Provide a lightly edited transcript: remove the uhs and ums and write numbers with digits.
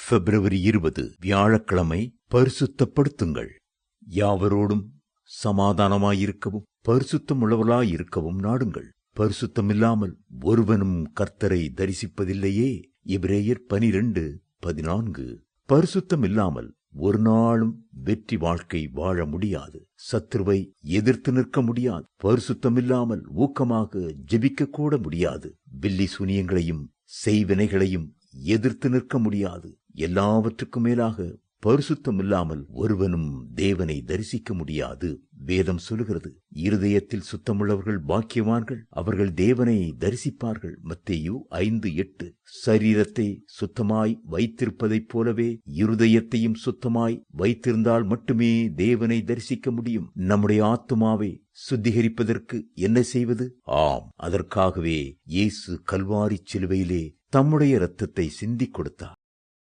பிப்ரவரி 20 வியாழக்கிழமை. பரிசுத்தப்படுத்துங்கள். யாவரோடும் சமாதானமாயிருக்கவும் பரிசுத்தம் உள்ளவர்களாயிருக்கவும் நாடுங்கள். பரிசுத்தமில்லாமல் ஒருவனும் கர்த்தரை தரிசிப்பதில்லையே. எபிரேயர் 12:14. பரிசுத்தம் இல்லாமல் ஒரு நாளும் வெற்றி வாழ்க்கை வாழ முடியாது. சத்துருவை எதிர்த்து நிற்க முடியாது. பரிசுத்தமில்லாமல் ஊக்கமாக ஜெபிக்க கூட முடியாது. பில்லி சூனியங்களையும் செய்வினைகளையும் எதிர்த்து நிற்க முடியாது. எல்லாவற்றுக்கும் மேலாக பரிசுத்தம் இல்லாமல் ஒருவனும் தேவனை தரிசிக்க முடியாது. வேதம் சொல்லுகிறது, இருதயத்தில் சுத்தமுள்ளவர்கள் பாக்கியவான்கள், அவர்கள் தேவனை தரிசிப்பார்கள். மத்தேயு 5:8. சரீரத்தை சுத்தமாய் வைத்திருப்பதைப் போலவே இருதயத்தையும் சுத்தமாய் வைத்திருந்தால் மட்டுமே தேவனை தரிசிக்க முடியும். நம்முடைய ஆத்துமாவை சுத்திகரிப்பதற்கு என்ன செய்வது? ஆம், அதற்காகவே இயேசு கல்வாரி சிலுவையிலே தம்முடைய இரத்தத்தை சிந்திக் கொடுத்தார்.